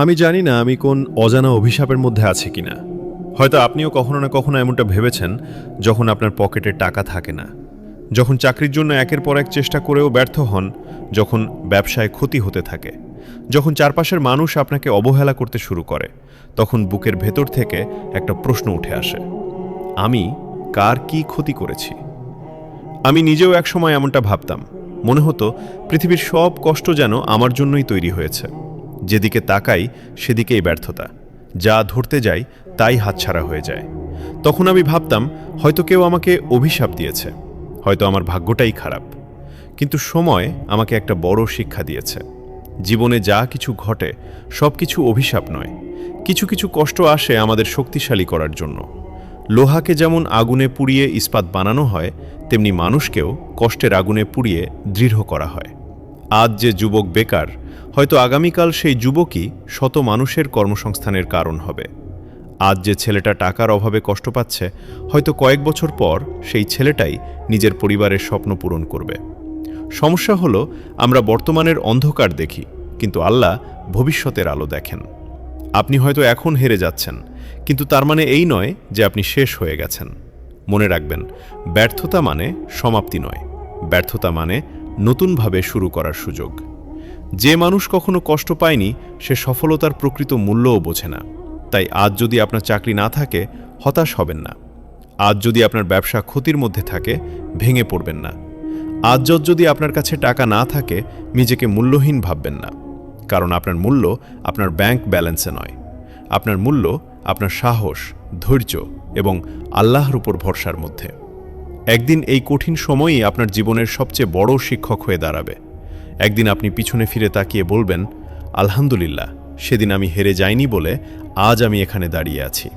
আমি জানি না আমি কোন অজানা অভিশাপের মধ্যে আছি কিনা। হয়তো আপনিও কখনো না কখনো এমনটা ভেবেছেন, যখন আপনার পকেটে টাকা থাকে না, যখন চাকরির জন্য একের পর এক চেষ্টা করেও ব্যর্থ হন, যখন ব্যবসায় ক্ষতি হতে থাকে, যখন চারপাশের মানুষ আপনাকে অবহেলা করতে শুরু করে, তখন বুকের ভেতর থেকে একটা প্রশ্ন উঠে আসে, আমি কার কি ক্ষতি করেছি? আমি নিজেও একসময় এমনটা ভাবতাম। মনে হতো পৃথিবীর সব কষ্ট যেন আমার জন্যই তৈরি হয়েছে। যেদিকে তাকাই সেদিকেই ব্যর্থতা, যা ধরতে যাই তাই হাতছাড়া হয়ে যায়। তখন আমি ভাবতাম, হয়তো কেউ আমাকে অভিশাপ দিয়েছে, হয়তো আমার ভাগ্যটাই খারাপ। কিন্তু সময় আমাকে একটা বড় শিক্ষা দিয়েছে। জীবনে যা কিছু ঘটে সব কিছু অভিশাপ নয়। কিছু কিছু কষ্ট আসে আমাদের শক্তিশালী করার জন্য। লোহাকে যেমন আগুনে পুড়িয়ে ইস্পাত বানানো হয়, তেমনি মানুষকেও কষ্টের আগুনে পুড়িয়ে দৃঢ় করা হয়। আজ যে যুবক বেকার, হয়তো আগামীকাল সেই যুবকই শত মানুষের কর্মসংস্থানের কারণ হবে। আজ যে ছেলেটা টাকার অভাবে কষ্ট পাচ্ছে, হয়তো কয়েক বছর পর সেই ছেলেটাই নিজের পরিবারের স্বপ্ন পূরণ করবে। সমস্যা হলো, আমরা বর্তমানের অন্ধকার দেখি, কিন্তু আল্লাহ ভবিষ্যতের আলো দেখেন। আপনি হয়তো এখন হেরে যাচ্ছেন, কিন্তু তার মানে এই নয় যে আপনি শেষ হয়ে গেছেন। মনে রাখবেন, ব্যর্থতা মানে সমাপ্তি নয়, ব্যর্থতা মানে নতুনভাবে শুরু করার সুযোগ। যে মানুষ কখনো কষ্ট পায়নি, সে সফলতার প্রকৃত মূল্যও বোঝে না। তাই আজ যদি আপনার চাকরি না থাকে, হতাশ হবেন না। আজ যদি আপনার ব্যবসা ক্ষতির মধ্যে থাকে, ভেঙে পড়বেন না। আজ যদি আপনার কাছে টাকা না থাকে, নিজেকে মূল্যহীন ভাববেন না। কারণ আপনার মূল্য আপনার ব্যাংক ব্যালেন্সে নয়। আপনার মূল্য আপনার সাহস, ধৈর্য এবং আল্লাহর উপর ভরসার মধ্যে। একদিন এই কঠিন সময়ই আপনার জীবনের সবচেয়ে বড় শিক্ষক হয়ে দাঁড়াবে। একদিন আপনি পিছনে ফিরে তাকিয়ে বলবেন, আলহামদুলিল্লাহ, সেদিন আমি হেরে যাইনি বলে আজ আমি এখানে দাঁড়িয়ে আছি।